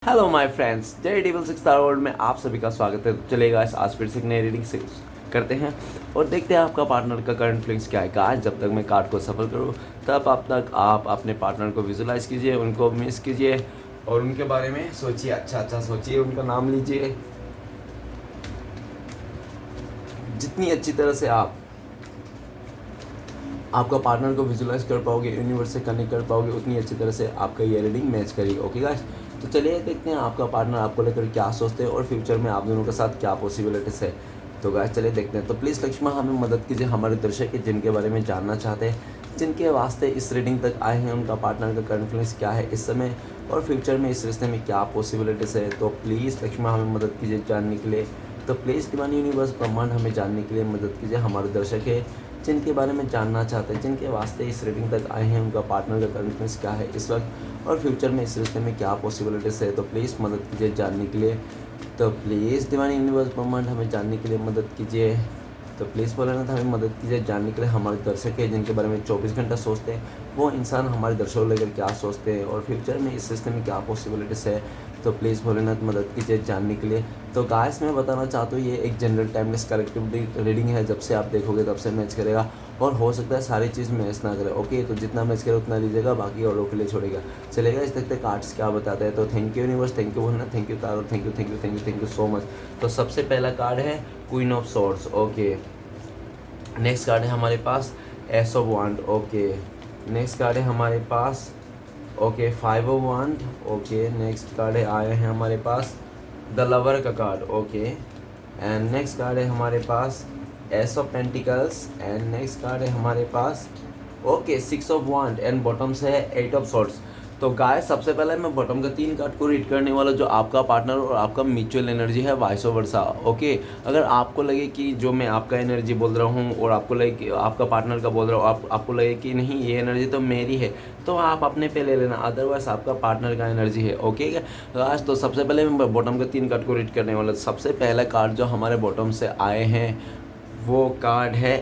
Hello my friends, जय devil six star world में आप सभी का स्वागत है। तो चलेगा आज फिर से एक नई रीडिंग से करते हैं और देखते हैं आपका पार्टनर का करंट फीलिंग्स क्या है। आज जब तक मैं कार्ड को सफल करूँ तब आप अपने पार्टनर को विजुलाइज कीजिए, उनको मिस कीजिए और उनके बारे में सोचिए, अच्छा सोचिए, उनका नाम लीजिए। जितनी अच्छी तरह से आप आपका पार्टनर को विजुलाइज कर पाओगे, यूनिवर्स से कनेक्ट कर पाओगे, उतनी अच्छी तरह से आपका ये रीडिंग मैच करेगी। ओके गाइस, तो चलिए देखते हैं आपका पार्टनर आपको लेकर क्या सोचते हैं और फ्यूचर में आप दोनों के साथ क्या पॉसिबिलिटीज़ है। तो गाइस चलिए देखते हैं। तो प्लीज़ लक्ष्मण हमें मदद कीजिए, हमारे दर्शक जिनके बारे में जानना चाहते हैं, जिनके वास्ते इस रीडिंग तक आए हैं, उनका पार्टनर का करंट फीलिंग्स क्या है इस समय और फ्यूचर में इस रिश्ते में क्या पॉसिबिलिटीज़ है। तो प्लीज़ लक्ष्मण हमें मदद कीजिए जानने के लिए। तो प्लीज़ डिवाइन यूनिवर्स ब्रह्मांड हमें जानने के लिए मदद कीजिए। हमारे दर्शक है जिनके बारे में जानना चाहते हैं, जिनके वास्ते इस रीडिंग तक आए हैं, उनका पार्टनर का करंट फीलिंग्स क्या है इस वक्त और फ्यूचर में इस रिश्ते में क्या पॉसिबिलिटीज़ है। तो प्लीज़ मदद कीजिए जानने के लिए। तो प्लीज़ डिवाइन यूनिवर्स ब्रह्मांड हमें जानने के लिए मदद कीजिए। तो प्लीज़ भोलेनाथ हमें मदद कीजिए जानने के लिए। हमारे दर्शक है जिनके बारे में 24 घंटा सोचते हैं, वो इंसान हमारे दर्शकों लेकर क्या सोचते हैं और फ्यूचर में इस रिश्ते में क्या पॉसिबिलिटीज़ है। तो प्लीज़ भोलेनाथ मदद कीजिए जानने के लिए। तो गाइस मैं बताना चाहता हूँ, ये एक जनरल टाइमलेस कलेक्टिव रीडिंग है। जब से आप देखोगे तब से मैच करेगा और हो सकता है सारी चीज़ मैच ना करे। ओके, तो जितना मैच करे उतना लीजिएगा, बाकी औरों के लिए छोड़ेगा। चलेगा, इस देखते कार्ड्स क्या बताते हैं। तो thank you universe, thank you Bholenath, thank you tarot, thank you so much. तो सबसे पहला कार्ड है queen of swords. Okay, next card है हमारे पास ace of wand. Okay, next card है हमारे पास okay 5 of wand. Okay, next card है आए हैं हमारे पास द लवर का card. Okay, and next card है हमारे पास ace of pentacles and next card है हमारे पास ओके 6 ऑफ वांड एंड बॉटम से है 8 ऑफ सॉर्ड्स। तो गाइस सबसे पहले मैं बॉटम का 3 कार्ड को रीड करने वाला, जो आपका पार्टनर और आपका म्यूचुअल एनर्जी है, वाइस वर्सा। ओके, अगर आपको लगे कि जो मैं आपका एनर्जी बोल रहा हूँ और आपको लगे कि आपका पार्टनर का बोल रहा हूँ, आपको लगे कि नहीं ये एनर्जी तो मेरी है, तो आप अपने पे ले लेना, अदरवाइज आपका पार्टनर का एनर्जी है। ओके गाइस, तो सबसे पहले मैं बॉटम का 3 कार्ड को रीड करने वाला। सबसे पहला कार्ड जो हमारे बॉटम से आए हैं वो कार्ड है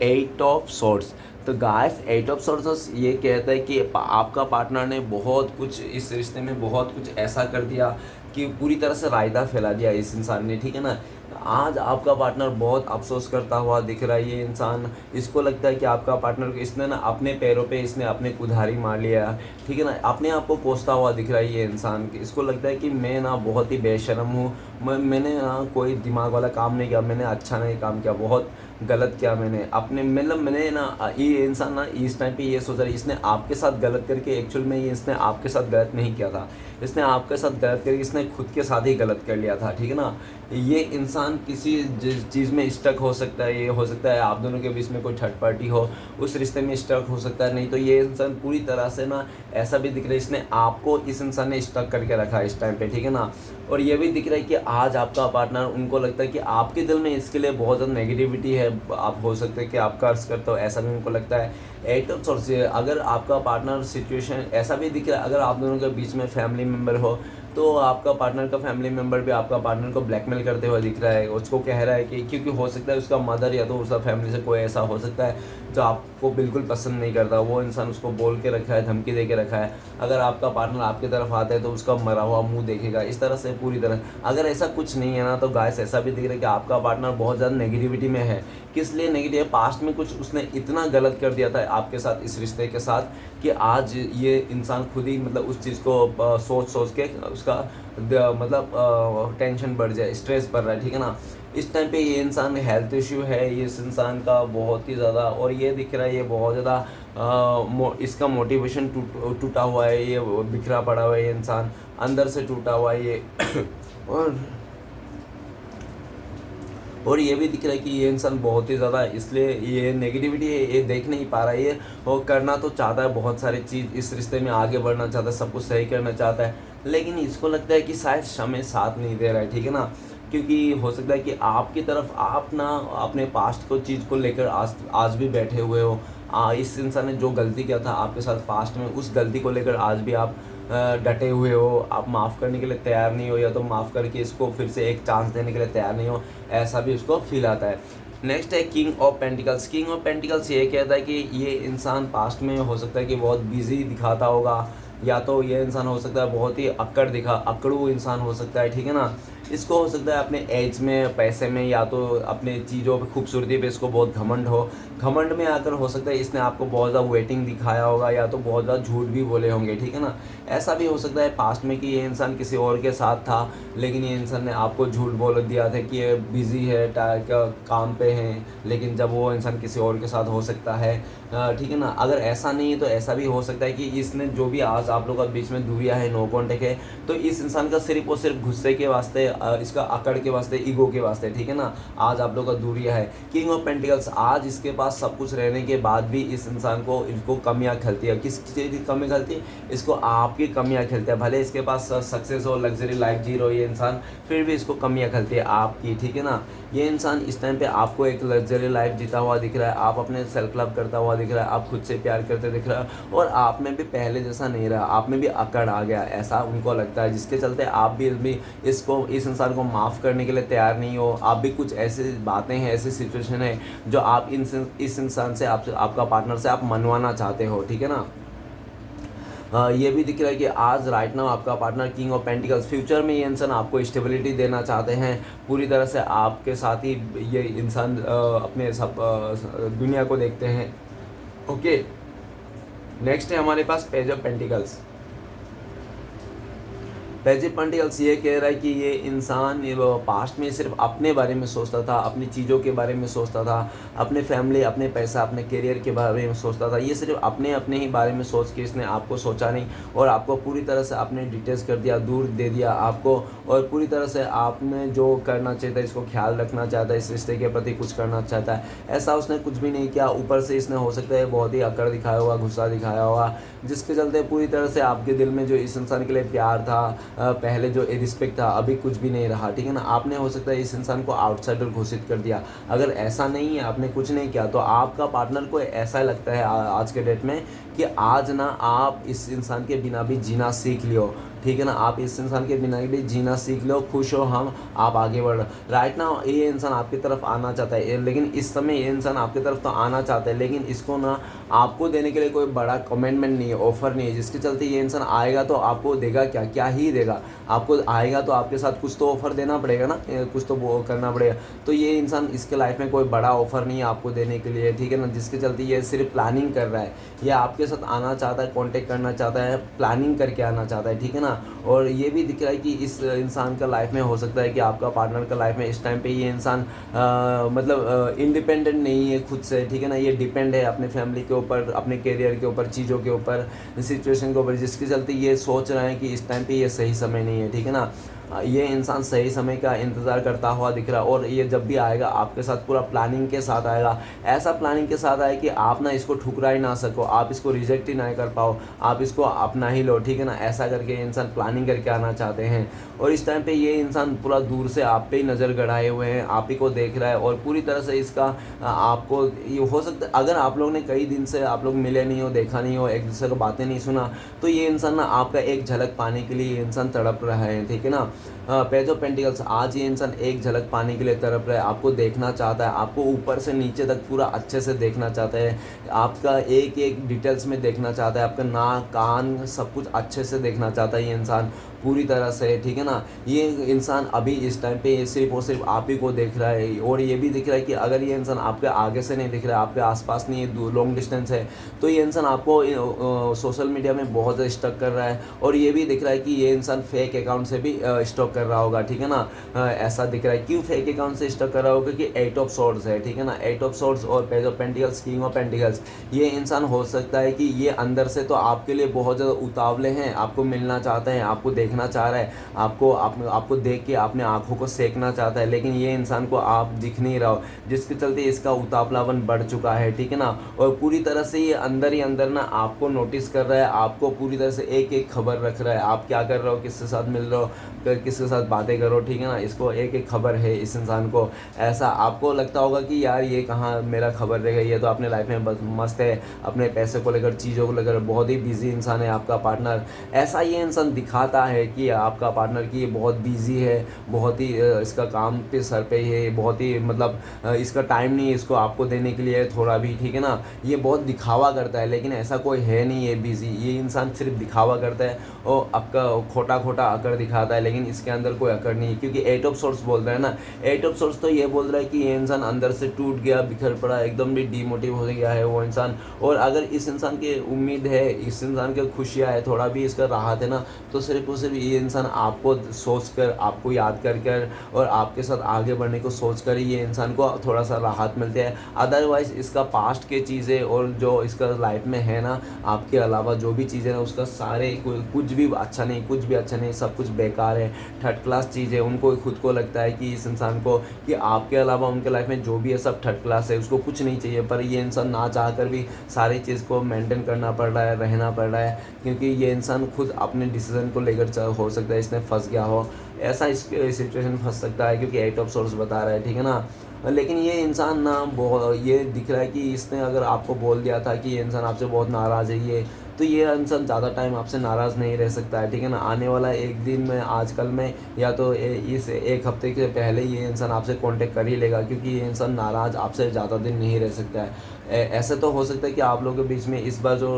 8 ऑफ सॉर्ड्स। तो गाइस 8 ऑफ सॉर्ड्स ये कहता है कि आपका पार्टनर ने बहुत कुछ इस रिश्ते में बहुत कुछ ऐसा कर दिया कि पूरी तरह से रायता फैला दिया इस इंसान ने, ठीक है ना। आज आपका पार्टनर बहुत अफसोस करता हुआ दिख रहा है। ये इंसान, इसको लगता है कि आपका पार्टनर को इसने ना अपने पैरों पे इसने अपने कुल्हाड़ी मार लिया, ठीक है ना, अपने आप को कोसता हुआ दिख रहा है ये इंसान। इसको लगता है कि मैं ना बहुत ही बेशर्म हूँ, मैंने ना कोई दिमाग वाला काम नहीं किया, मैंने अच्छा नहीं काम किया, बहुत गलत किया मैंने अपने, मतलब मैंने ना, ये इंसान ना इस टाइम पे ये सोच रहा है इसने आपके साथ गलत करके, एक्चुअल में ये इसने आपके साथ गलत नहीं किया था, इसने आपके साथ गलत करके इसने खुद के साथ ही गलत कर लिया था, ठीक है ना। ये इंसान किसी चीज़ में स्टक हो सकता है, ये हो सकता है आप दोनों के बीच में कोई थर्ड पार्टी हो, उस रिश्ते में स्टक हो सकता है। नहीं तो ये इंसान पूरी तरह से ना ऐसा भी दिख रहा है इसने आपको, इस इंसान ने स्टक करके रखा है इस टाइम पे, ठीक है ना। और ये भी दिख रहा है कि आज आपका पार्टनर, उनको लगता है कि आपके दिल में इसके लिए बहुत ज़्यादा नेगेटिविटी है। आप हो सकते हैं कि आप कर्ज करते हो, ऐसा भी उनको लगता है। 8 ऑफ सॉर्ड्स, अगर आपका पार्टनर सिचुएशन ऐसा भी दिख रहा है, अगर आप दोनों के बीच में फैमिली मेम्बर हो तो आपका पार्टनर का फैमिली मेम्बर भी आपका पार्टनर को ब्लैकमेल करते हुए दिख रहा है। उसको कह रहा है कि, क्योंकि हो सकता है उसका मदर या तो उसका फैमिली से कोई ऐसा हो सकता है जो आपको बिल्कुल पसंद नहीं करता, वो इंसान उसको बोल के रखा है, धमकी दे के रखा है। अगर आपका पार्टनर आपकी तरफ आता है तो उसका मरा हुआ मुंह देखेगा, इस तरह से पूरी तरह। अगर ऐसा कुछ नहीं है ना, तो गाइस ऐसा भी दिख रहा है कि आपका पार्टनर बहुत ज़्यादा नेगेटिविटी में है। किस लिए नेगेटिव है? पास्ट में कुछ उसने इतना गलत कर दिया था आपके साथ, इस रिश्ते के साथ, कि आज ये इंसान खुद ही मतलब उस चीज़ को सोच के उसका मतलब टेंशन बढ़ जाए, स्ट्रेस बढ़ रहा है, ठीक है ना। इस टाइम पे ये इंसान हेल्थ इश्यू है इस इंसान का बहुत ही ज़्यादा, और ये दिख रहा है ये बहुत ज़्यादा इसका मोटिवेशन टूटा हुआ है, ये बिखरा पड़ा हुआ है, ये इंसान अंदर से टूटा हुआ है ये और ये भी दिख रहा है कि ये इंसान बहुत ही ज़्यादा, इसलिए ये नेगेटिविटी है, ये देख नहीं पा रहा है ये, और करना तो चाहता है बहुत सारी चीज़, इस रिश्ते में आगे बढ़ना चाहता है, सब कुछ सही करना चाहता है, लेकिन इसको लगता है कि शायद समय साथ नहीं दे रहा है, ठीक है ना। क्योंकि हो सकता है कि आपकी तरफ आप ना अपने पास्ट को चीज़ को लेकर आज भी बैठे हुए हो। इस इंसान ने जो गलती किया था आपके साथ पास्ट में, उस गलती को लेकर आज भी आप डटे हुए हो, आप माफ़ करने के लिए तैयार नहीं हो, या तो माफ़ करके इसको फिर से एक चांस देने के लिए तैयार नहीं हो, ऐसा भी उसको फील आता है। नेक्स्ट है king of pentacles. King of pentacles ये कहता है कि ये इंसान पास्ट में हो सकता है कि बहुत बिजी दिखाता होगा, या तो ये इंसान हो सकता है बहुत ही अकड़ू इंसान हो सकता है, ठीक है ना। इसको हो सकता है अपने एज में, पैसे में, या तो अपने चीज़ों पे, खूबसूरती पे इसको बहुत घमंड हो। घमंड में आकर हो सकता है इसने आपको बहुत ज़्यादा वेटिंग दिखाया होगा, या तो बहुत ज़्यादा झूठ भी बोले होंगे, ठीक है ना। ऐसा भी हो सकता है पास्ट में कि ये इंसान किसी और के साथ था, लेकिन ये इंसान ने आपको झूठ बोल दिया था कि ये बिज़ी है, काम पे हैं, लेकिन जब वो इंसान किसी और के साथ हो सकता है, ठीक है ना। अगर ऐसा नहीं है तो ऐसा भी हो सकता है कि इसने जो भी आज आप लोगों के बीच में दूरियां है, नो कॉन्टेक्ट है, तो इस इंसान का सिर्फ और सिर्फ गुस्से के वास्ते, इसका अकड़ के वास्ते, ईगो के वास्ते, ठीक है ना, आज आप लोगों का दूरियां है। किंग ऑफ पेंटिकल्स, आज इसके पास सब कुछ रहने के बाद भी इस इंसान को, इनको कमियां खलती है। किस चीज़ की कमी खलती है? इसको आपकी कमियां खलती है। भले इसके पास सक्सेस हो, लग्जरी लाइफ जी रहो ये इंसान, फिर भी इसको कमियां खलती है आपकी, ठीक है ना। ये इंसान इस टाइम पे आपको एक लग्जरी लाइफ जीता हुआ दिख रहा है, आप अपने सेल्फ लव करता हुआ दिख रहा है, आप खुद से प्यार करते दिख रहा है, और आप में भी पहले जैसा नहीं रहा, आप में भी अकड़ आ गया, ऐसा उनको लगता है, जिसके चलते आप भी इस इंसान को माफ़ करने के लिए तैयार नहीं हो। आप भी कुछ ऐसी बातें हैं, ऐसी सिचुएशन है जो आप इस इंसान से, आपका पार्टनर से आप मनवाना चाहते हो, ठीक है ना। ये भी दिख रहा है कि आज राइट नाउ आपका partner king of pentacles, future में ये इंसान आपको स्टेबिलिटी देना चाहते हैं पूरी तरह से। आपके साथ ही ये इंसान अपने सब दुनिया को देखते हैं। ओके, नेक्स्ट है हमारे पास page of pentacles. Page of pentacles ये कह रहा है कि ये इंसान पास्ट में सिर्फ अपने बारे में सोचता था, अपनी चीज़ों के बारे में सोचता था, अपने फैमिली, अपने पैसा, अपने करियर के बारे में सोचता था। ये सिर्फ अपने ही बारे में सोच के इसने आपको सोचा नहीं, और आपको पूरी तरह से आपने डिटेल्स कर दिया, दूर दे दिया आपको, और पूरी तरह से आपने जो करना चाहता है, इसको ख्याल रखना चाहता है, इस रिश्ते के प्रति कुछ करना चाहता है, ऐसा उसने कुछ भी नहीं किया। ऊपर से इसने हो सकता है बहुत ही अकड़ दिखाया हुआ, गुस्सा दिखाया हुआ, जिसके चलते पूरी तरह से आपके दिल में जो इस इंसान के लिए प्यार था, पहले जो रिस्पेक्ट था, अभी कुछ भी नहीं रहा, ठीक है ना। आपने हो सकता है इस इंसान को आउटसाइडर घोषित कर दिया। अगर ऐसा नहीं है, आपने कुछ नहीं किया, तो आपका पार्टनर को ऐसा लगता है आज के डेट में कि आज ना आप इस इंसान के बिना भी जीना सीख लियो, ठीक है ना। आप इस इंसान के बिना भी जीना सीख लो, खुश हो, आप आगे बढ़। राइट नाउ ये इंसान आपकी तरफ आना चाहता है, लेकिन इस समय ये इंसान आपकी तरफ तो आना चाहता है, लेकिन इसको ना आपको देने के लिए कोई बड़ा कमिटमेंट नहीं है, ऑफर नहीं है, जिसके चलते ये इंसान आएगा तो आपको देगा क्या, क्या ही देगा आपको। आएगा तो आपके साथ कुछ तो ऑफर देना पड़ेगा ना, कुछ तो वो करना पड़ेगा। तो ये इंसान, इसके लाइफ में कोई बड़ा ऑफर नहीं है आपको देने के लिए, ठीक है ना, जिसके चलते ये सिर्फ प्लानिंग कर रहा है। ये आपके साथ आना चाहता है, कॉन्टेक्ट करना चाहता है, प्लानिंग करके आना चाहता है, ठीक है ना। और ये भी दिख रहा है कि इस इंसान का लाइफ में हो सकता है कि आपका पार्टनर का लाइफ में इस टाइम पे ये इंसान मतलब इंडिपेंडेंट नहीं है खुद से, ठीक है ना। ये डिपेंड है अपने फैमिली के ऊपर, अपने करियर के ऊपर, चीज़ों के ऊपर, सिचुएशन के ऊपर, जिसके चलते ये सोच रहे हैं कि इस टाइम पे ये सही समय नहीं है, ठीक है ना। ये इंसान सही समय का इंतज़ार करता हुआ दिख रहा है, और ये जब भी आएगा आपके साथ पूरा प्लानिंग के साथ आएगा। ऐसा प्लानिंग के साथ आए कि आप ना इसको ठुकरा ही ना सको, आप इसको रिजेक्ट ही ना कर पाओ, आप इसको अपना ही लो, ठीक है ना। ऐसा करके ये इंसान प्लानिंग करके आना चाहते हैं, और इस टाइम पे ये इंसान पूरा दूर से आप पे ही नज़र गड़ाए हुए हैं, आप ही को देख रहा है, और पूरी तरह से इसका आपको ये हो सकता है, अगर आप लोग ने कई दिन से आप लोग मिले नहीं हो, देखा नहीं हो, एक दूसरे को बातें नहीं सुना, तो ये इंसान ना आपका एक झलक पाने के लिए ये इंसान तड़प रहा है, ठीक है ना। पेज ऑफ पेंटिकल्स, आज ये इंसान एक झलक पाने के लिए तड़प रहा है, आपको देखना चाहता है, आपको ऊपर से नीचे तक पूरा अच्छे से देखना चाहता है, आपका एक एक डिटेल्स में देखना चाहता है, आपका नाक, कान, सब कुछ अच्छे से देखना चाहता है ये इंसान पूरी तरह से, ठीक है ना। ये इंसान अभी इस टाइम पे सिर्फ और सिर्फ आप ही को देख रहा है, और ये भी दिख रहा है कि अगर ये इंसान आपके आगे से नहीं दिख रहा है, आपके आसपास नहीं है, लॉन्ग डिस्टेंस है, तो ये इंसान आपको सोशल मीडिया में बहुत ज़्यादा स्टॉक कर रहा है, और ये भी दिख रहा है कि ये इंसान फेक अकाउंट से भी स्टॉक कर रहा होगा, ठीक है ना। ऐसा दिख रहा है। क्यों फेक अकाउंट से स्टॉक कर रहा होगा? क्योंकि 8 ऑफ सॉर्ड्स है, ठीक है ना। 8 ऑफ सॉर्ड्स और page of pentacles, king of pentacles, ये इंसान हो सकता है कि ये अंदर से तो आपके लिए बहुत ज़्यादा उतावले हैं, आपको मिलना चाहते हैं, आपको देखना चाह रहा है, आपको देख के अपने आंखों को सेकना चाहता है, लेकिन ये इंसान को आप दिख नहीं रहा हो, जिसके चलते इसका उतावलापन बढ़ चुका है, ठीक है ना। और पूरी तरह से ये अंदर ही अंदर ना आपको नोटिस कर रहा है, आपको पूरी तरह से एक एक खबर रख रहा है, आप क्या कर रहे हो, किसके साथ मिल रहे हो, किसके साथ बातें करो, ठीक है ना। इसको एक एक खबर है इस इंसान को। ऐसा आपको लगता होगा कि यार ये कहाँ मेरा खबर रहेगा, ये तो अपने लाइफ में बस मस्त है, अपने पैसे को लेकर, चीज़ों को लेकर बहुत ही बिजी इंसान है आपका पार्टनर, ऐसा ये इंसान दिखाता है, कि आपका पार्टनर कि ये बहुत बिजी है, बहुत ही इसका काम पे सर पे है, बहुत ही मतलब इसका टाइम नहीं है इसको आपको देने के लिए थोड़ा भी, ठीक है ना। ये बहुत दिखावा करता है, लेकिन ऐसा कोई है नहीं, ये बिजी, ये इंसान सिर्फ दिखावा करता है और आपका खोटा खोटा अकड़ दिखाता है, लेकिन इसके अंदर कोई अकड़ नहीं है। क्योंकि एट ऑफ सोर्स बोल रहा है ना, एट ऑफ सोर्स तो ये बोल रहा है कि ये इंसान अंदर से टूट गया, बिखर पड़ा, एकदम भी डीमोटिव हो गया है वो इंसान। और अगर इस इंसान की उम्मीद है, इस इंसान की खुशियाँ है, थोड़ा भी इसका राहत है ना, तो सिर्फ और सिर्फ ये इंसान आपको सोच कर, आपको याद कर कर और आपके साथ आगे बढ़ने को सोच कर ये इंसान को थोड़ा सा राहत मिलती है। अदरवाइज़ इसका पास्ट के चीज़ें और जो इसका लाइफ में है ना, आपके अलावा जो भी चीज़ें हैं उसका सारे कुछ भी अच्छा नहीं, कुछ भी अच्छा नहीं, सब कुछ बेकार है, थर्ड क्लास चीज़ है। उनको खुद को लगता है कि इस इंसान को कि आपके अलावा उनके लाइफ में जो भी है सब थर्ड क्लास है, उसको कुछ नहीं चाहिए। पर ये इंसान ना चाह कर भी सारी चीज़ को मेंटेन करना पड़ रहा है, रहना पड़ रहा है, क्योंकि ये इंसान खुद अपने डिसीजन को लेकर हो सकता है इसने फंस गया हो, ऐसा इस सिचुएशन फंस सकता है, क्योंकि एट ऑफ सोर्स बता रहा है, ठीक है ना। लेकिन ये इंसान ना बहुत, ये दिख रहा है कि इसने अगर आपको बोल दिया था कि ये इंसान आपसे बहुत नाराज़ है, ये तो ये इंसान ज़्यादा टाइम आपसे नाराज़ नहीं रह सकता है, ठीक है ना। आने वाला एक दिन में, आजकल में, या तो इस एक हफ्ते के पहले ये इंसान आपसे कांटेक्ट कर ही लेगा, क्योंकि ये इंसान नाराज़ आपसे ज़्यादा दिन नहीं रह सकता है। ऐसा तो हो सकता है कि आप लोगों के बीच में इस बार जो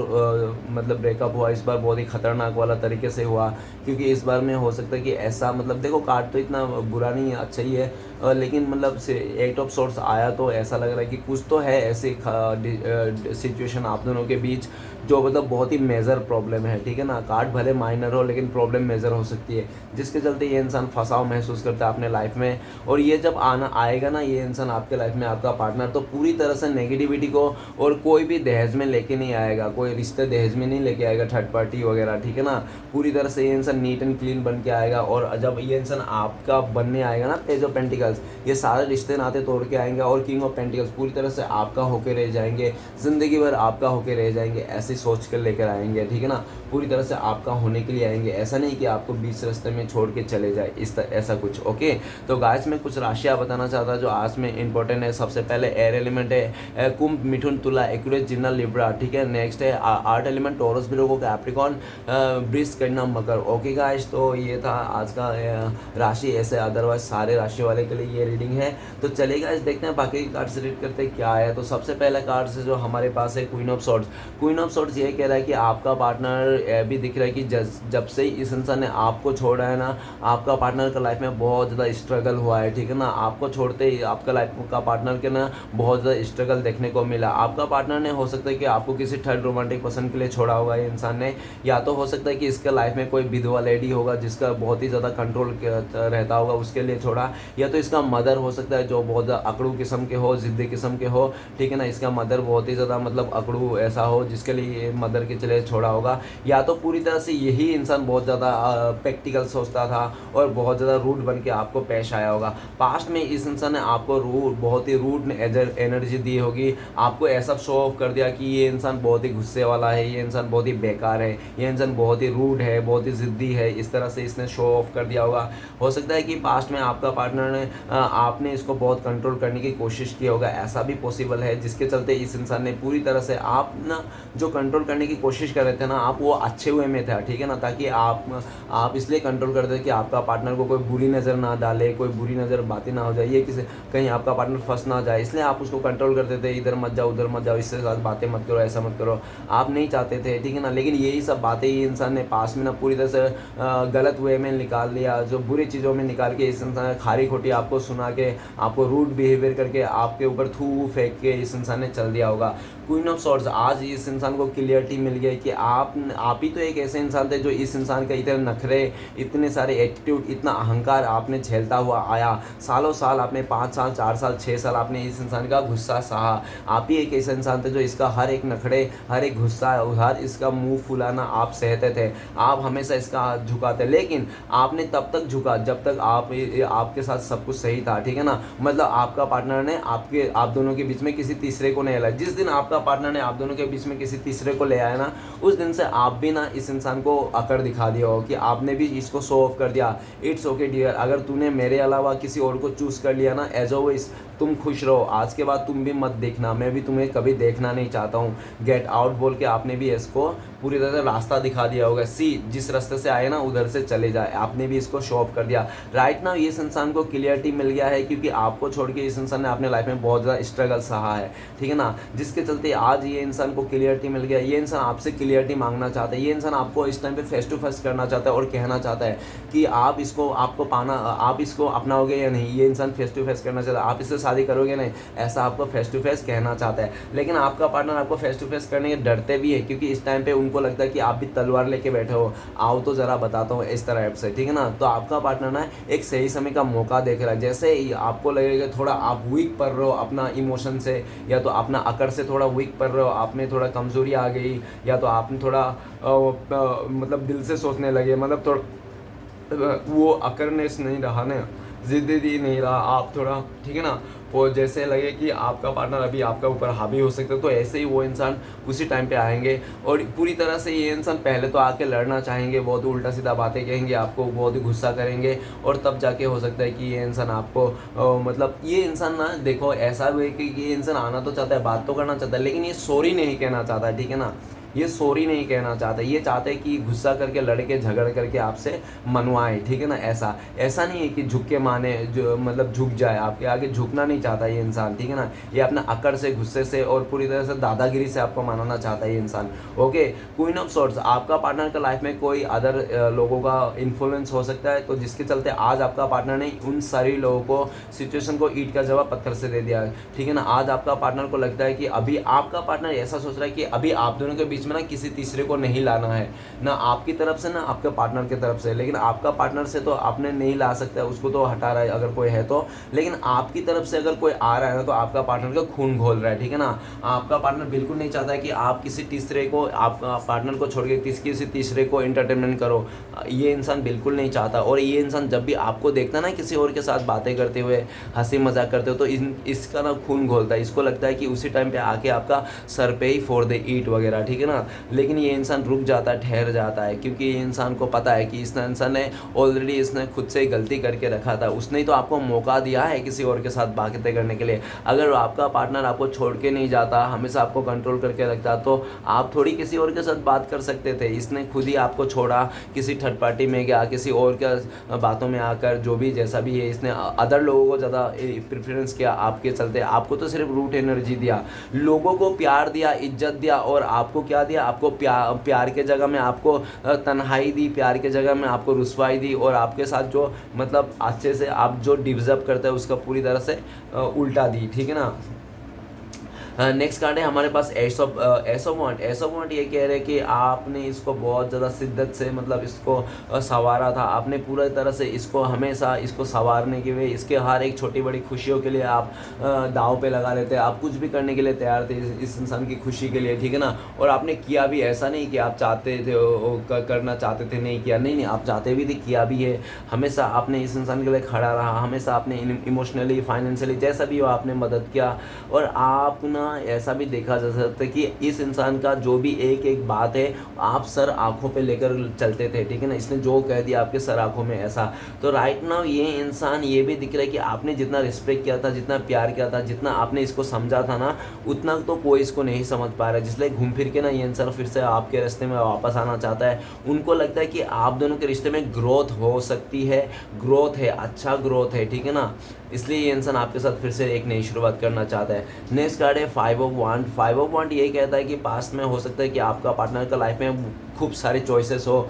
मतलब ब्रेकअप हुआ, इस बार बहुत ही ख़तरनाक वाला तरीके से हुआ, क्योंकि इस बार में हो सकता है कि ऐसा, मतलब देखो कार्ड तो इतना बुरा नहीं है, अच्छा ही है, लेकिन मतलब से एट ऑफ सोर्स आया तो ऐसा लग रहा है कि कुछ तो है ऐसी सिचुएशन आप दोनों के बीच जो मतलब बहुत ही मेजर प्रॉब्लम है, ठीक है ना। कार्ड भले माइनर हो, लेकिन प्रॉब्लम मेजर हो सकती है, जिसके चलते ये इंसान फंसाव महसूस करता है अपने लाइफ में। और ये जब आना आएगा ना ये इंसान आपके लाइफ में, आपका पार्टनर, तो पूरी तरह से नेगेटिविटी को, और कोई भी दहेज में लेके नहीं आएगा, कोई रिश्ते दहेज में नहीं लेके आएगा, थर्ड पार्टी वगैरह, ठीक है ना। पूरी तरह से ये इंसान नीट एंड क्लीन बन के आएगा, और जब ये इंसान आपका बनने आएगा ना, पेज ऑफ पेंटिकल्स, ये सारे रिश्ते नाते तोड़ के आएंगे, और किंग ऑफ पेंटिकल्स पूरी तरह से आपका होके रह जाएंगे, ज़िंदगी भर आपका होके रह जाएंगे, ऐसी सोच कर लेकर आएंगे, ठीक है ना। पूरी तरह से आपका होने के लिए आएंगे, ऐसा नहीं कि आपको बीच रास्ते में छोड़ के चले जाए, ऐसा कुछ। ओके, तो गाइस मैं कुछ राशियाँ बताना चाहता जो आज में इंपॉर्टेंट है। सबसे पहले एयर एलिमेंट है कुंभ, मिथुन, तुला, एक्वेरियस, जिन्ना, लिब्रा, ठीक है। नेक्स्ट है art element, taurus, Virgo, Capricorn, वृष, कन्या, मकर। ओके गाइस, तो ये था आज का राशि। ऐसे अदरवाइज सारे राशि वाले के लिए ये रीडिंग है। तो चलिए गाइस देखते हैं बाकी के कार्ड से रीड करते हैं क्या है। तो सबसे पहले कार्ड से जो हमारे पास है queen of swords. Queen of swords ये कह रहा है कि आपका पार्टनर भी दिख रहा है कि जब से ही इस इंसान ने आपको छोड़ा है ना, आपका पार्टनर का लाइफ में बहुत ज़्यादा स्ट्रगल हुआ है, ठीक है ना। आपको छोड़ते ही आपका लाइफ का पार्टनर के ना बहुत ज़्यादा स्ट्रगल देखने को मिला। आपका पार्टनर ने, हो सकता है कि आपको किसी थर्ड रोमांटिक पर्सन के लिए छोड़ा होगा ये इंसान ने, या तो हो सकता है कि इसके लाइफ में कोई विधवा लेडी होगा जिसका बहुत ही ज़्यादा कंट्रोल रहता होगा, उसके लिए छोड़ा, या तो इसका मदर हो सकता है जो बहुत ज़्यादा अकड़ू किस्म के हो, ज़िद्दी किस्म के हो, ठीक है ना। इसका मदर बहुत ही ज़्यादा मतलब अकड़ू ऐसा हो जिसके लिए मदर के चले छोड़ा होगा, या तो पूरी तरह से यही इंसान बहुत ज़्यादा प्रैक्टिकल सोचता था और बहुत ज़्यादा रूड बन के आपको पेश आया होगा। पास्ट में इस इंसान ने आपको बहुत ही रूड एनर्जी दी होगी, आपको ऐसा शो ऑफ कर दिया कि ये इंसान बहुत ही गुस्से वाला है, ये इंसान बहुत ही बेकार है, ये इंसान बहुत ही रूड है, बहुत ही ज़िद्दी है, इस तरह से इसने शो ऑफ कर दिया होगा। हो सकता है कि पास्ट में आपका पार्टनर ने आपने इसको बहुत कंट्रोल करने की कोशिश की होगा, ऐसा भी पॉसिबल है, जिसके चलते इस इंसान ने पूरी तरह से आप ना जो कंट्रोल करने की कोशिश कर रहे थे ना आप, वो अच्छे हुए में था, ठीक है ना। ताकि आप इसलिए कंट्रोल करते थे कि आपका पार्टनर को कोई बुरी नज़र ना डाले, कोई बुरी नज़र बातें ना हो जाए, ये किसी कहीं आपका पार्टनर फंस ना जाए, इसलिए आप उसको कंट्रोल करते थे, इधर मत जाओ, उधर मत जाओ, इससे साथ बातें मत करो, ऐसा मत करो, आप नहीं चाहते थे, ठीक है ना। लेकिन यही सब बातें ये इंसान ने पास में ना पूरी तरह से गलत वे में निकाल लिया, जो बुरी चीज़ों में निकाल के इस इंसान खारी खोटी आपको सुना के, आपको रूड बिहेवियर करके, आपके ऊपर थू फेंक के इस इंसान ने चल दिया होगा। क्वीन ऑफ सॉर्ड्स, आज इस इंसान को क्लियरिटी मिल गई कि आप ही तो एक ऐसे इंसान थे जो इस इंसान का इतने नखरे, इतने सारे एटीट्यूड, इतना अहंकार आपने झेलता हुआ आया, सालों साल आपने 5 साल 4 साल 6 साल आपने इस इंसान का गुस्सा सहा। आप ही एक ऐसे इंसान थे जो इसका हर एक नखरे, हर एक गुस्सा, हर इसका मुंह फुलाना आप सहते थे, आप हमेशा इसका हाथ झुकाते, लेकिन आपने तब तक झुका जब तक आपके साथ सब कुछ सही था, ठीक है ना। मतलब आपका पार्टनर ने आप दोनों के बीच में किसी तीसरे को नहीं लाया। जिस दिन आपका पार्टनर ने आप दोनों के बीच में किसी तीसरे को ले आया ना, उस दिन से आप भी ना इस इंसान को अकड़ दिखा दिया हो कि आपने भी इसको शो ऑफ कर दिया। इट्स ओके डियर, अगर तूने मेरे अलावा किसी और को चूज़ कर लिया ना, एज ऑलवेज तुम खुश रहो, आज के बाद तुम भी मत देखना, मैं भी तुम्हें कभी देखना नहीं चाहता हूँ, गेट आउट बोल के आपने भी इसको पूरी तरह से रास्ता दिखा दिया होगा, सी जिस रास्ते से आए ना उधर से चले जाए, आपने भी इसको शो ऑफ कर दिया। राइट नाउ इस इंसान को क्लियरिटी मिल गया है, क्योंकि आपको छोड़ के इस इंसान ने अपने लाइफ में बहुत ज़्यादा स्ट्रगल सहा है, ठीक है ना, जिसके चलते आज ये इंसान को क्लियरिटी मिल गया। ये इंसान आपसे क्लियरिटी मांगना चाहता है, ये इंसान आपको इस टाइम पे फेस टू फेस करना चाहता है और कहना चाहता है कि आप इसको आपको पाना, आप इसको अपनाओगे या नहीं। ये इंसान फेस टू फेस करना चाहता है, आप इससे शादी करोगे नहीं, ऐसा आपको फेस टू फेस कहना चाहता है। लेकिन आपका पार्टनर आपको फेस टू फेस करने के डरते भी है, क्योंकि इस टाइम पे उनको लगता है कि आप भी तलवार लेके बैठे हो, आओ तो ज़रा बताता हूँ इस तरह से, ठीक है ना। तो आपका पार्टनर ना एक सही समय का मौका देख रहा है। जैसे ही आपको लगेगा थोड़ा आप वीक पड़ रहे हो अपना इमोशन से, या तो अपना अकड़ से थोड़ा वीक पड़ रहे हो, आप में थोड़ा कमज़ोरी आ गई, या तो आपने थोड़ा मतलब दिल से सोचने लगे, मतलब थोड़ा वो अकड़नेस नहीं रहा ना, ज़िद्दी नहीं रहा आप थोड़ा, ठीक है ना, वो जैसे लगे कि आपका पार्टनर अभी आपका ऊपर हावी हो सकता है, तो ऐसे ही वो इंसान उसी टाइम पे आएंगे और पूरी तरह से ये इंसान पहले तो आके लड़ना चाहेंगे, बहुत उल्टा सीधा बातें कहेंगे आपको, बहुत ही गुस्सा करेंगे, और तब जाके हो सकता है कि ये इंसान आपको मतलब ये इंसान ना देखो ऐसा भी है कि ये इंसान आना तो चाहता है, बात तो करना चाहता है, लेकिन ये सॉरी नहीं कहना चाहता है, ठीक है ना। ये सॉरी नहीं कहना चाहते, ये चाहते हैं कि गुस्सा करके लड़के झगड़ करके आपसे मनवाएं, ठीक है ना। ऐसा नहीं है कि झुक के माने, जो मतलब झुक जाए आपके आगे, झुकना नहीं चाहता ये इंसान, ठीक है ना। ये अपना अकड़ से, गुस्से से और पूरी तरह से दादागिरी से आपको मनाना चाहता है ये इंसान। ओके, क्वीन ऑफ सॉर्ड्स, आपका पार्टनर का लाइफ में कोई अदर लोगों का इन्फ्लुएंस हो सकता है, तो जिसके चलते आज आपका पार्टनर ने उन सारी लोगों को, सिचुएशन को ईंट का जवाब पत्थर से दे दिया है, ठीक है ना। आज आपका पार्टनर को लगता है कि अभी आपका पार्टनर ऐसा सोच रहा है कि अभी आप दोनों के बीच में ना किसी तीसरे को नहीं लाना है, ना आपकी तरफ से ना आपके पार्टनर की तरफ से। लेकिन आपका पार्टनर से तो आपने नहीं ला सकता, उसको तो हटा रहा है अगर कोई है तो, लेकिन आपकी तरफ से अगर कोई आ रहा है ना तो आपका पार्टनर का खून घोल रहा है, ठीक है ना। आपका पार्टनर बिल्कुल नहीं चाहता है कि आप किसी तीसरे को, आपका पार्टनर को छोड़ के किसी तीसरे को एंटरटेनमेंट करो, ये इंसान बिल्कुल नहीं चाहता। और ये इंसान जब भी आपको देखता है ना किसी और के साथ बातें करते हुए, हंसी मजाक करते हो, तो इसका ना खून घोलता है, इसको लगता है कि उसी टाइम पे आके आपका सर पे ही फोड़ दे ईंट वगैरह, ठीक है ना। लेकिन ये इंसान रुक जाता है, ठहर जाता है, क्योंकि ये इंसान को पता है कि इस इंसान ने ऑलरेडी इसने खुद से ही गलती करके रखा था, उसने ही तो आपको मौका दिया है किसी और के साथ बातें करने के लिए। अगर आपका पार्टनर आपको छोड़ के नहीं जाता, हमेशा आपको कंट्रोल करके रखता, तो आप थोड़ी किसी और के साथ बात कर सकते थे। इसने खुद ही आपको छोड़ा, किसी थर्ड पार्टी में गया, किसी और के बातों में आकर, जो भी जैसा भी है, इसने अदर लोगों को ज़्यादा प्रेफरेंस किया आपके चलते। आपको तो सिर्फ रूट एनर्जी दिया, लोगों को प्यार दिया, इज्जत दिया, और आपको क्या दिया, आपको प्यार के जगह में आपको तन्हाई दी, प्यार के जगह में आपको रुसवाई दी, और आपके साथ जो मतलब अच्छे से आप जो डिजर्व करते हैं उसका पूरी तरह से उल्टा दी, ठीक है ना। नेक्स्ट कार्ड है हमारे पास ace of wand. Ace of wand ये कह रहे हैं कि आपने इसको बहुत ज़्यादा शिद्दत से मतलब इसको संवारा था, आपने पूरी तरह से इसको हमेशा इसको संवारने के लिए, इसके हर एक छोटी बड़ी खुशियों के लिए आप दाव पे लगा लेते, आप कुछ भी करने के लिए तैयार थे इस इंसान की खुशी के लिए, ठीक है ना। और आपने किया भी, ऐसा नहीं कि आप चाहते थे करना चाहते थे नहीं किया, नहीं, आप चाहते भी थे, किया भी है। हमेशा आपने इस इंसान के लिए खड़ा रहा, हमेशा आपने इमोशनली, फाइनेंशियली, जैसा भी हो आपने मदद किया। और आप ना ऐसा भी देखा जा सकता है कि इस इंसान का जो भी एक एक बात है आप सर आंखों पे लेकर चलते थे, ठीक है ना। इसने जो कह दिया आपके सर आंखों में ऐसा। तो राइट नाउ ये इंसान ये भी दिख रहा है कि आपने जितना रिस्पेक्ट किया था, जितना प्यार किया था, जितना आपने इसको समझा था ना, उतना तो कोई इसको नहीं समझ पा रहा है, जिसलिए घूम फिर के ना ये इंसान फिर से आपके रास्ते में वापस आना चाहता है। उनको लगता है कि आप दोनों के रिश्ते में ग्रोथ हो सकती है, ग्रोथ है, अच्छा ग्रोथ है, ठीक है ना। इसलिए ये इंसान आपके साथ फिर से एक नई शुरुआत करना चाहता है। नेक्स्ट कार्ड है 5 ऑफ वांट। 5 ऑफ वांट ये कहता है कि पास्ट में हो सकता है कि आपका पार्टनर का लाइफ में खूब सारे चॉइसेस हो,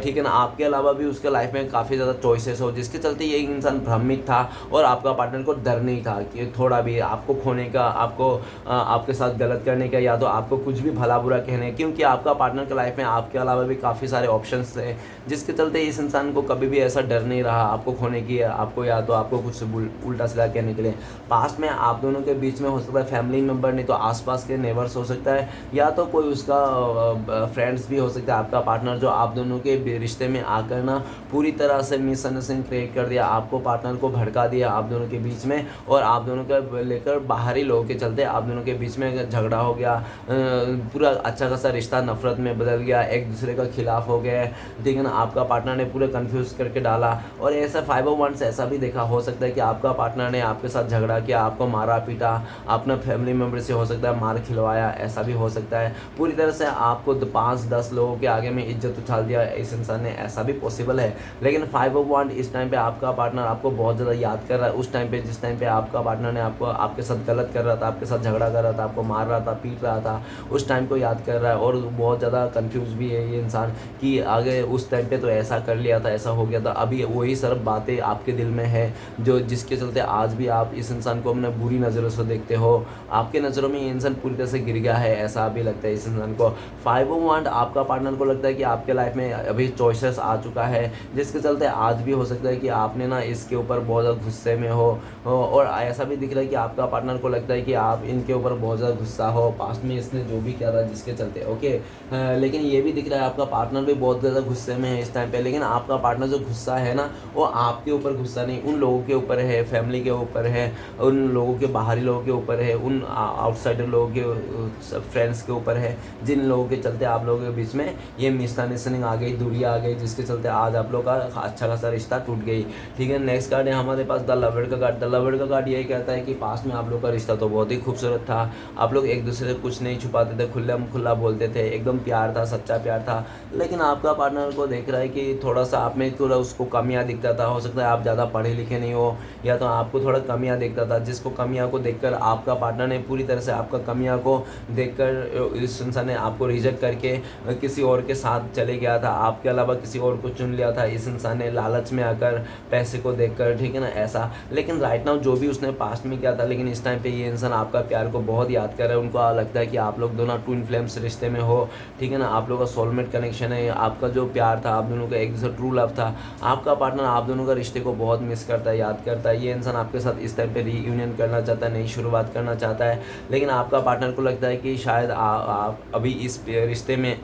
ठीक है ना, आपके अलावा भी उसके लाइफ में काफ़ी ज़्यादा चॉइसेस हो, जिसके चलते ये इंसान भ्रमित था और आपका पार्टनर को डर नहीं था कि थोड़ा भी आपको खोने का, आपको आपके साथ गलत करने का, या तो आपको कुछ भी भला बुरा कहने, क्योंकि आपका पार्टनर के लाइफ में आपके अलावा भी काफ़ी सारे ऑप्शंस थे, जिसके चलते इस इंसान को कभी भी ऐसा डर नहीं रहा आपको खोने की, आपको या तो आपको कुछ उल्टा सीधा कहने के लिए। पास्ट में आप दोनों के बीच में हो सकता है फैमिली मेम्बर, नहीं तो आसपास के नेबर्स हो सकता है, या तो कोई उसका फ्रेंड्स भी हो सकता है, आपका पार्टनर जो आप दोनों के रिश्ते में आकर ना पूरी तरह से मिसअंडरस्टैंडिंग क्रिएट कर दिया, आपको पार्टनर को भड़का दिया आप दोनों के बीच में, और आप दोनों के लेकर बाहरी लोगों के चलते आप दोनों के बीच में झगड़ा हो गया, पूरा अच्छा खासा रिश्ता नफरत में बदल गया, एक दूसरे का खिलाफ हो गया, ठीक है ना। आपका पार्टनर ने पूरे कंफ्यूज करके डाला। और ऐसा 5 ऑफ वांट्स ऐसा भी देखा हो सकता है कि आपका आपका पार्टनर ने आपके साथ झगड़ा किया, आपको मारा पीटा, अपना फैमिली मेम्बर से हो सकता है मार खिलवाया, ऐसा भी हो सकता है। पूरी तरह से आपको 5-10 लोगों के आगे में इज्जत उछाल दिया इस इंसान ने, ऐसा भी पॉसिबल है। लेकिन 5 ऑफ वांड इस टाइम पे आपका पार्टनर आपको बहुत ज़्यादा याद कर रहा है उस टाइम पे, जिस टाइम पे आपका पार्टनर ने आपके साथ गलत कर रहा था, आपके साथ झगड़ा कर रहा था, आपको मार रहा था, पीट रहा था, उस टाइम को याद कर रहा है। और बहुत ज़्यादा कंफ्यूज भी है ये इंसान कि आगे उस टाइम पे तो ऐसा कर लिया था, ऐसा हो गया था, अभी वही सब बातें आपके दिल में है जो जिसके चलते आज भी आप इस इंसान को अपने बुरी नज़रों से देखते हो। आपके नज़रों में ये इंसान पूरी तरह से गिर गया है, ऐसा अभी लगता है इस इंसान को। 5 ऑफ वांड आपका पार्टनर को लगता है कि आपके लाइफ में अभी चॉइसेस आ चुका है, जिसके चलते आज भी हो सकता है कि आपने ना इसके ऊपर बहुत ज़्यादा गुस्से में हो। और ऐसा भी दिख रहा है कि आपका पार्टनर को लगता है कि आप इनके ऊपर बहुत ज़्यादा गुस्सा हो, पास्ट में इसने जो भी किया था जिसके चलते, ओके। लेकिन ये भी दिख रहा है आपका पार्टनर भी बहुत ज़्यादा गुस्से में है इस टाइम पे। लेकिन आपका पार्टनर जो गुस्सा है ना, वो आपके ऊपर गुस्सा नहीं, उन लोगों के ऊपर है, फैमिली के ऊपर है, उन लोगों के बाहरी लोगों के ऊपर है, उन आउटसाइडर लोगों के फ्रेंड्स के ऊपर है, जिन लोगों के चलते आप लोगों के बीच में ये मिसअंडरस्टैंडिंग आ गई, दूरियाँ आ गई, जिसके चलते आज आप लोग का अच्छा खासा रिश्ता टूट गई। ठीक है, नेक्स्ट कार्ड है हमारे पास द लवर्ड का कार्ड। द लवर्ड का कार्ड यही कहता है कि पास्ट में आप लोग का रिश्ता तो बहुत ही खूबसूरत था, आप लोग एक दूसरे से कुछ नहीं छुपाते थे, खुला बोलते थे, एकदम प्यार था, सच्चा प्यार था। लेकिन आपका पार्टनर को देख रहा है कि थोड़ा सा आप में थोड़ा उसको कमियां दिखता था, हो सकता है आप ज़्यादा पढ़े लिखे नहीं हो, या तो आपको थोड़ा कमियां दिखता था, जिसको कमियां को देखकर आपका पार्टनर ने पूरी तरह से आपका कमियां को देखकर इस इंसान ने आपको रिजेक्ट करके किसी और के साथ चले गया था, आपके अलावा किसी और को चुन लिया था इस इंसान ने, लालच में आकर, पैसे को देखकर, ठीक है ना, ऐसा। लेकिन राइट नाउ जो भी उसने पास्ट में किया था, लेकिन इस टाइम पे ये इंसान आपका प्यार को बहुत याद कर रहा है। उनको लगता है कि आप लोग दोनों ट्विन फ्लेम्स रिश्ते में हो, ठीक है ना, आप लोगों का सोलमेट कनेक्शन है, आपका जो प्यार था, आप दोनों का एक दूसरा ट्रू लव था। आपका पार्टनर आप दोनों का रिश्ते को बहुत मिस करता है, याद करता है। ये इंसान आपके साथ इस टाइम पे रीयूनियन करना चाहता है, नई शुरुआत करना चाहता है। लेकिन आपका पार्टनर को लगता है कि शायद आप अभी इस रिश्ते में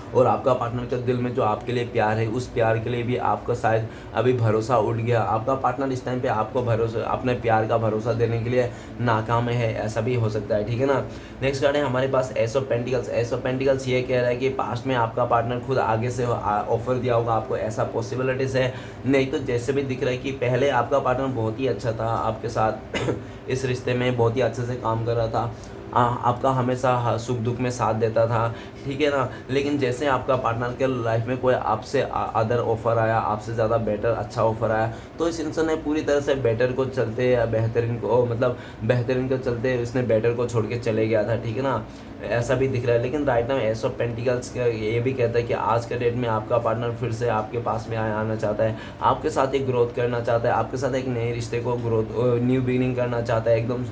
और आपका पार्टनर के दिल में जो आपके लिए प्यार है, उस प्यार के लिए भी आपका शायद अभी भरोसा उठ गया। आपका पार्टनर इस टाइम पे आपको भरोसा, अपने प्यार का भरोसा देने के लिए नाकाम है, ऐसा भी हो सकता है, ठीक है ना। नेक्स्ट कार्ड है हमारे पास ace of pentacles. Ace of pentacles ये कह रहा है कि पास्ट में आपका पार्टनर खुद आगे से ऑफर दिया होगा आपको, ऐसा पॉसिबिलिटीज़ है। नहीं तो जैसे भी दिख रहा है कि पहले आपका पार्टनर बहुत ही अच्छा था आपके साथ इस रिश्ते में बहुत ही अच्छे से काम कर रहा था, आपका हमेशा सुख दुख में साथ देता था, ठीक है ना। लेकिन जैसे आपका पार्टनर के लाइफ में कोई आपसे अदर ऑफर आया, आपसे ज़्यादा बेटर अच्छा ऑफर आया, तो इस इंसान ने पूरी तरह से बेटर को चलते या बेहतरीन को, मतलब बेहतरीन को चलते उसने बेटर को छोड़ के चले गया था, ठीक है ना, ऐसा भी दिख रहा है। लेकिन right now S of pentacles का ये भी कहता है कि आज के डेट में आपका पार्टनर फिर से आपके पास में आना चाहता है, आपके साथ एक ग्रोथ करना चाहता है, आपके साथ एक नए रिश्ते को न्यू बिगिनिंग करना चाहता है, एकदम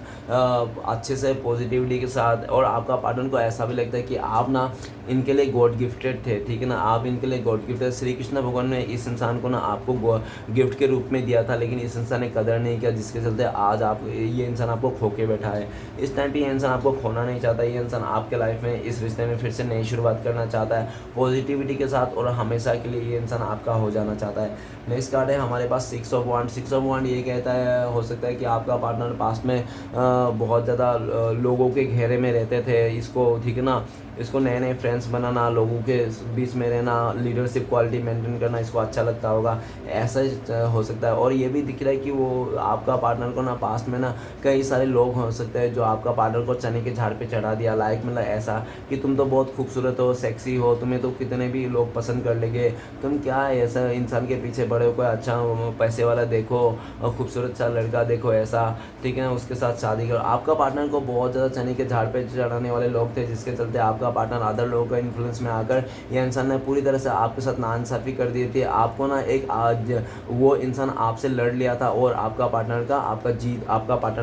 अच्छे से पॉजिटिविटी के साथ। और आपका पार्टनर को ऐसा भी लगता है कि आप ना इनके लिए गॉड गिफ्टेड थे, ठीक है ना, आप इनके लिए गॉड गिफ्टेड। श्री कृष्ण भगवान ने इस इंसान को ना आपको गिफ्ट के रूप में दिया था, लेकिन इस इंसान ने कदर नहीं किया, जिसके चलते आज ये इंसान आपको खो के बैठा है। इस टाइम पे ये इंसान आपको खोना नहीं चाहता, ये इंसान आपके लाइफ में इस रिश्ते में फिर से नई शुरुआत करना चाहता है पॉजिटिविटी के साथ, और हमेशा के लिए ये इंसान आपका हो जाना चाहता है। नेक्स्ट कार्ड है हमारे पास 6 ऑफ वांड। 6 ऑफ वांड ये कहता है, हो सकता है कि आपका पार्टनर पास्ट में बहुत ज़्यादा लोगों के घेरे में रहते थे, इसको, ठीक है ना, इसको नए नए फ्रेंड्स बनाना, लोगों के बीच में रहना, लीडरशिप क्वालिटी मेंटेन करना इसको अच्छा लगता होगा, ऐसा हो सकता है। और ये भी दिख रहा है कि वो आपका पार्टनर को ना पास्ट में ना कई सारे लोग हो सकते हैं जो आपका पार्टनर को चने के झाड़ पे चढ़ा दिया, लाइक मतलब ऐसा कि तुम तो बहुत खूबसूरत हो, सेक्सी हो, तुम्हें तो कितने भी लोग पसंद कर लेंगे, तुम क्या है ऐसा इंसान के पीछे बड़े हो, कोई अच्छा पैसे वाला देखो और खूबसूरत सा लड़का देखो, ऐसा, ठीक है, उसके साथ शादी करो। आपका पार्टनर को बहुत ज़्यादा चने के झाड़ पे चढ़ाने वाले लोग थे, जिसके चलते आपका पार्टनर अदर लोगों का इन्फ्लुएंस में आकर यह इंसान ने पूरी तरह से आपके साथ नाइंसाफ़ी कर दी थी। आपको ना एक आज वो इंसान आपसे लड़ लिया था और आपका पार्टनर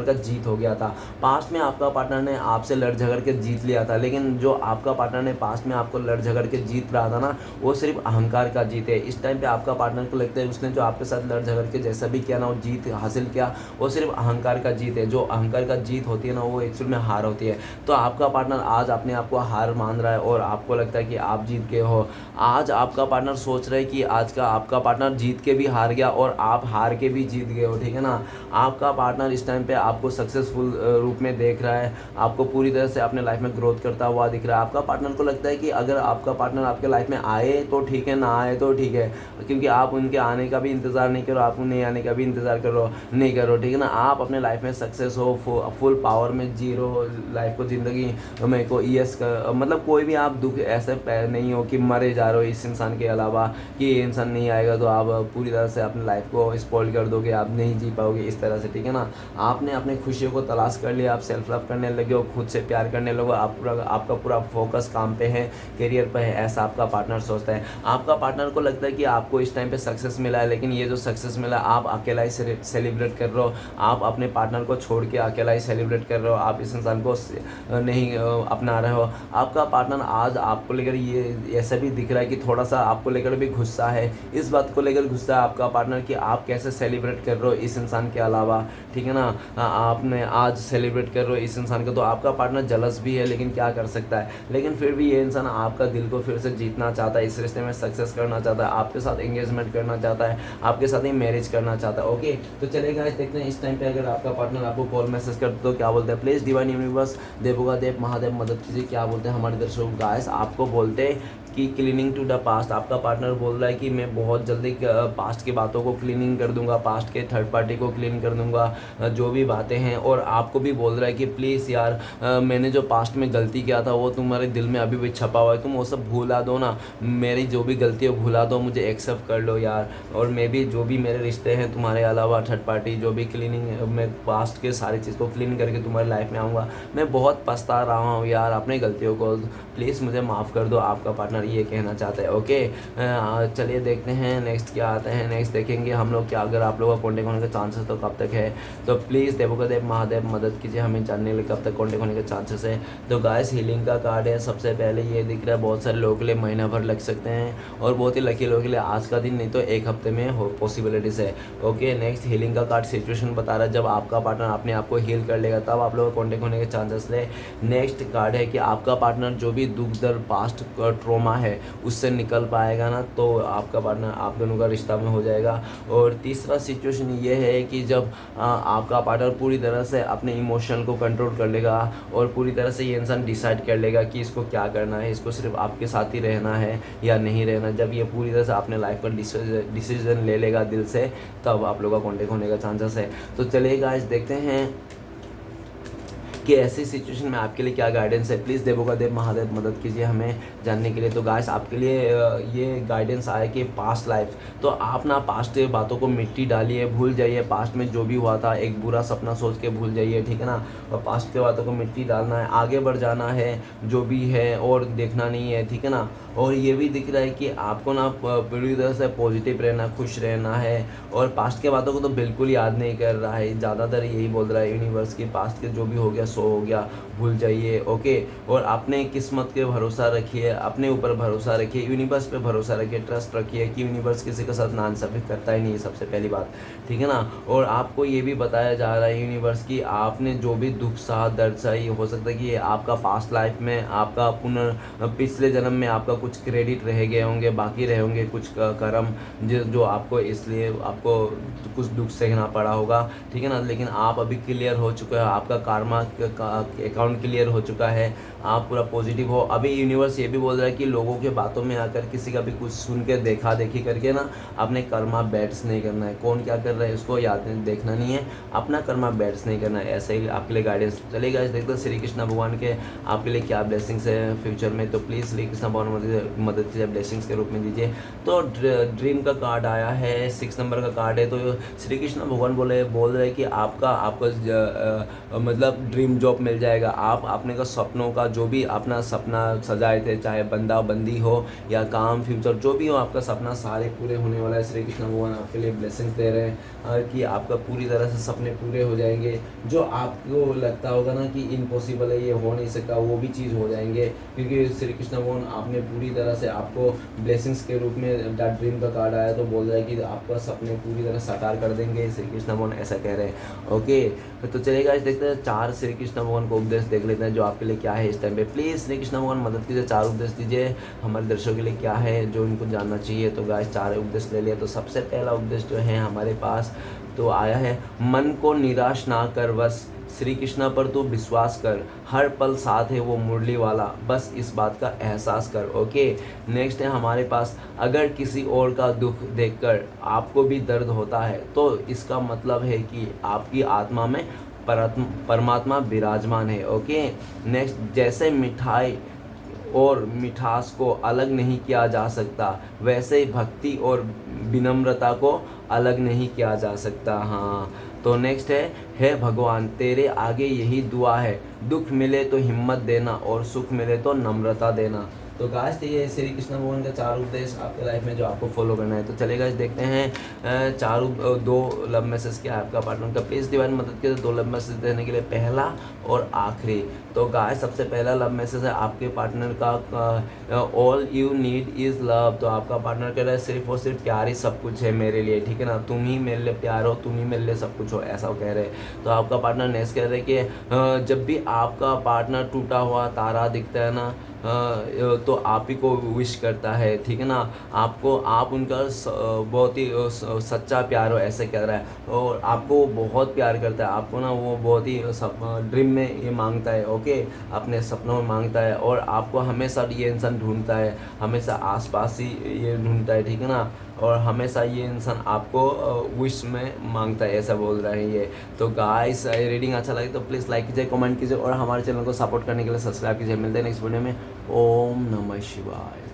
का जीत हो गया था। पास्ट में आपका पार्टनर ने आपसे लड़ झगड़ के जीत लिया था, लेकिन जो आपका पार्टनर ने पास्ट में आपको लड़ झगड़ के जीत रहा था ना, वो सिर्फ अहंकार का जीत है। इस टाइम पे आपका पार्टनर को लगता है उसने जो आपके साथ लड़ झगड़ के जैसा भी किया ना, वो जीत हासिल किया, वो सिर्फ अहंकार का जीत है। जो अहंकार का जीत होती है ना, वो एक्चुअल में हार होती है। तो आपका पार्टनर आज अपने आप को हार मान रहा है और आपको लगता है कि आप जीत गए हो। आज आपका पार्टनर सोच रहा है कि आज का आपका पार्टनर जीत के भी हार गया और आप हार के भी जीत गए हो, ठीक है ना। आपका पार्टनर इस टाइम पे आपको सक्सेसफुल रूप में देख रहा है, आपको पूरी तरह से अपने लाइफ में ग्रोथ करता हुआ दिख रहा है। आपका पार्टनर को लगता है कि अगर आपका पार्टनर आपके लाइफ में आए तो ठीक है, ना आए तो ठीक है, क्योंकि आप उनके आने का भी इंतज़ार नहीं करो, आप उन्हें आने का भी इंतज़ार नहीं करो, ठीक है ना। आप अपने लाइफ में सक्सेस हो, फुल पावर में जी रहो लाइफ को, ज़िंदगी में को यस का मतलब कोई भी आप दुख ऐसे नहीं हो कि मरे जा रहे हो इस इंसान के अलावा, कि ये इंसान नहीं आएगा तो आप पूरी तरह से अपनी लाइफ को स्पॉइल कर दोगे, आप नहीं जी पाओगे इस तरह से, ठीक है ना। आपने अपनी खुशियों को तलाश कर लिया, आप सेल्फ लव करने लगे हो, खुद से प्यार करने लगे, आपका पूरा फोकस काम पे है, करियर पे है, ऐसा आपका पार्टनर सोचता है। आपका पार्टनर को लगता है कि आपको इस टाइम पे सक्सेस मिला है, लेकिन ये जो सक्सेस मिला आप अकेला ही सेलिब्रेट कर रहे हो, आप अपने पार्टनर को छोड़ के अकेला ही सेलिब्रेट कर रहे हो, आप इस इंसान को नहीं अपना रहे हो। आपका पार्टनर आज आपको लेकर ये ऐसा भी दिख रहा है कि थोड़ा सा आपको लेकर भी गुस्सा है, इस बात को लेकर गुस्सा है आपका पार्टनर कि आप कैसे सेलिब्रेट कर रहे हो इस इंसान के अलावा, ठीक है ना। आपने आज सेलिब्रेट कर रहे हो इस इंसान को, तो आपका पार्टनर जलस भी है, लेकिन क्या कर सकता है, लेकिन फिर भी ये इंसान आपका दिल को फिर से जीतना चाहता है, इस रिश्ते में सक्सेस करना चाहता है, आपके साथ एंगेजमेंट करना चाहता है, आपके साथ ही मैरिज करना चाहता है। ओके, तो चलेगा देखते हैं इस टाइम पे अगर आपका पार्टनर आपको कॉल मैसेज कर तो क्या बोलते हैं। प्लीज़ डिवाइन यूनिवर्स देवोगा देव महादेव मदद कीजिए, क्या बोलते हैं हमारे दर्शकों। गाइस आपको बोलते हैं कि क्लीनिंग टू द पास्ट, आपका पार्टनर बोल रहा है कि मैं बहुत जल्दी पास्ट की बातों को क्लीनिंग कर दूंगा, पास्ट के थर्ड पार्टी को क्लीन कर दूंगा, जो भी बातें हैं। और आपको भी बोल रहा है कि प्लीज़ यार मैंने जो पास्ट में गलती किया था वो तुम्हारे दिल में अभी भी छपा हुआ है, तुम वो सब भूला दो ना, मेरी जो भी गलती है भुला दो, मुझे एक्सेप्ट कर लो यार। और मैं भी जो भी मेरे रिश्ते हैं तुम्हारे अलावा थर्ड पार्टी जो भी क्लीनिंग, मैं पास्ट के सारी चीज़ को क्लीन करके तुम्हारी लाइफ में आऊँगा, मैं बहुत पछता रहा हूँ यार अपनी गलतियों को, प्लीज़ मुझे माफ़ कर दो, आपका पार्टनर ये कहना चाहता है। ओके, चलिए देखते हैं नेक्स्ट क्या आता है। नेक्स्ट देखेंगे हम लोग क्या, अगर आप लोगों का कॉन्टेक्ट होने के चांसेस तो कब तक है, तो प्लीज़ देवोगा देव महादेव मदद कीजिए हमें जानने के लिए कब तक कॉन्टेक्ट होने के चांसेस है। तो गाइस हीलिंग का कार्ड है, सबसे पहले ये दिख रहा है, बहुत सारे लोगों के लिए महीना भर लग सकते हैं, और बहुत ही लकी लोगों के लिए आज का दिन नहीं तो एक हफ्ते में हो पॉसिबिलिटीज है। ओके, नेक्स्ट हीलिंग का कार्ड सिचुएशन बता रहा है, जब आपका पार्टनर अपने आप को हील कर लेगा तब आप लोगों का कॉन्टेक्ट होने के चांसेस है। नेक्स्ट कार्ड है कि आपका पार्टनर जो भी दुख दर्द पास्ट ट्रॉमा है उससे निकल पाएगा ना, तो आपका पार्टनर आप दोनों का रिश्ता में हो जाएगा। और तीसरा सिचुएशन ये है कि जब आपका पार्टनर पूरी तरह से अपने इमोशन को कंट्रोल कर लेगा और पूरी तरह से ये इंसान डिसाइड कर लेगा कि इसको क्या करना है, इसको सिर्फ आपके साथ ही रहना है या नहीं रहना, जब ये पूरी तरह से अपने लाइफ का डिसीजन ले लेगा दिल से, तब आप लोगों का कॉन्टेक्ट होने का चांसेस है। तो चलिए गाइस देखते हैं कि ऐसी सिचुएशन में आपके लिए क्या गाइडेंस है। प्लीज़ देवोगा देव महादेव मदद कीजिए हमें जानने के लिए। तो गाइस आपके लिए ये गाइडेंस आया कि पास्ट लाइफ, तो आप ना पास्ट बातों को मिट्टी डालिए, भूल जाइए, पास्ट में जो भी हुआ था एक बुरा सपना सोच के भूल जाइए, ठीक है ना। और पास्ट के बातों को मिट्टी डालना है, आगे बढ़ जाना है जो भी है, और देखना नहीं है, ठीक है ना। और ये भी दिख रहा है कि आपको ना पूरी तरह से पॉजिटिव रहना, खुश रहना है, और पास्ट के बातों को तो बिल्कुल याद नहीं कर रहा है, ज़्यादातर यही बोल रहा है यूनिवर्स की, पास्ट के जो भी हो गया सो हो गया, भूल जाइए। ओके, और अपने किस्मत के भरोसा रखिए, अपने ऊपर भरोसा रखिए, यूनिवर्स पे भरोसा रखिए, ट्रस्ट रखिए कि यूनिवर्स किसी के साथ नाइंसाफ़ी करता ही नहीं है, सबसे पहली बात, ठीक है ना। और आपको ये भी बताया जा रहा है यूनिवर्स की, आपने जो भी दुख सहा, दर्द सही, हो सकता है कि ये आपका पास्ट लाइफ में, आपका पिछले जन्म में आपका कुछ क्रेडिट रह गए होंगे, बाकी रहे होंगे कुछ कर्म जो आपको, इसलिए आपको कुछ दुख सहना पड़ा होगा, ठीक है ना। लेकिन आप अभी क्लियर हो चुका है, आपका कार्मा अकाउंट क्लियर हो चुका है, आप पूरा पॉजिटिव हो। अभी यूनिवर्स ये भी बोल रहा है कि लोगों के बातों में आकर किसी का भी कुछ सुन के देखा देखी करके ना अपने कर्मा बैट्स नहीं करना है, कौन क्या कर रहा है उसको याद देखना नहीं है, अपना कर्मा बैट्स नहीं करना है। ऐसे ही आपके लिए गाइडेंस चलेगा। देखते हैं श्री कृष्ण भगवान के आपके लिए क्या ब्लेसिंग्स है फ्यूचर में। तो प्लीज़ श्री कृष्ण भगवान मदद कीजिए, ब्लेसिंग्स के रूप में दीजिए। तो ड्रीम का कार्ड आया है, 6 नंबर का कार्ड है। तो श्री कृष्ण भगवान बोल रहे हैं कि आपका मतलब ड्रीम जॉब मिल जाएगा। आप अपने का सपनों का जो भी अपना सपना सजाए थे, चाहे बंदा बंदी हो या काम फ्यूचर जो भी हो, आपका सपना सारे पूरे होने वाला है। श्री कृष्ण भगवान आपके लिए ब्लेसिंग्स दे रहे हैं कि आपका पूरी तरह से सपने पूरे हो जाएंगे। जो आपको लगता होगा ना कि इम्पॉसिबल है, ये हो नहीं सकता, वो भी चीज़ हो जाएंगे, क्योंकि श्री कृष्ण भगवान आपने पूरी तरह से आपको ब्लेसिंग्स के रूप में ड्रीम का कार्ड आया तो बोल रहा है कि आपका सपने पूरी तरह साकार कर देंगे। श्री कृष्ण भगवान ऐसा कह रहे हैं। ओके, तो चलेगा देखते हैं 4 श्री कृष्ण भगवान को उपदेश देख लेते हैं जो आपके लिए क्या है इस टाइम पे। प्लीज़ श्री कृष्ण भगवान मदद कीजिए, 4 उपदेश दीजिए हमारे दर्शकों के लिए क्या है जो इनको जानना चाहिए। तो गाइस 4 उपदेश ले लिया। तो सबसे पहला उपदेश जो है हमारे पास तो आया है, मन को निराश ना कर, बस श्री कृष्ण पर तू विश्वास कर, हर पल साथ है वो मुरली वाला, बस इस बात का एहसास कर। ओके, नेक्स्ट है हमारे पास, अगर किसी और का दुख देखकर आपको भी दर्द होता है तो इसका मतलब है कि आपकी आत्मा में परमात्मा विराजमान है। ओके, नेक्स्ट, जैसे मिठाई और मिठास को अलग नहीं किया जा सकता, वैसे ही भक्ति और विनम्रता को अलग नहीं किया जा सकता। हाँ, तो नेक्स्ट है भगवान तेरे आगे यही दुआ है, दुख मिले तो हिम्मत देना और सुख मिले तो नम्रता देना। तो गाइस ये श्री कृष्ण भगवान का चार उपदेश आपके लाइफ में जो आपको फॉलो करना है। तो चलिए गाइस देखते हैं दो लव मैसेज क्या है आपका पार्टनर का। प्लीज़ डिवाइन मदद कीजिए दो लव मैसेज देने के लिए, पहला और आखिरी। तो गाइस सबसे पहला लव मैसेज है आपके पार्टनर का, all you need is love. तो आपका पार्टनर कह रहा है सिर्फ और सिर्फ प्यार ही सब कुछ है मेरे लिए, ठीक है ना, तुम ही मेरे लिए प्यार हो, तुम ही मेरे लिए सब कुछ हो, ऐसा वो कह रहे हैं। तो आपका पार्टनर नेक्स्ट कह रहे हैं कि जब भी आपका पार्टनर टूटा हुआ तारा दिखता है ना, तो आप ही को विश करता है, ठीक है ना, आपको आप उनका बहुत ही सच्चा प्यार हो, ऐसे कह रहा है। और आपको वो बहुत प्यार करता है, आपको ना वो बहुत ही ड्रीम में ये मांगता है। ओके, अपने सपनों में मांगता है, और आपको हमेशा ये इंसान ढूंढता है, हमेशा आसपास ही ये ढूंढता है, ठीक है ना, और हमेशा ये इंसान आपको विश में मांगता है, ऐसा बोल रहा है ये। तो गाइस रीडिंग अच्छा लगे तो प्लीज़ लाइक कीजिए, कमेंट कीजिए और हमारे चैनल को सपोर्ट करने के लिए सब्सक्राइब कीजिए। मिलते हैं नेक्स्ट वीडियो में। ओम नमः शिवाय।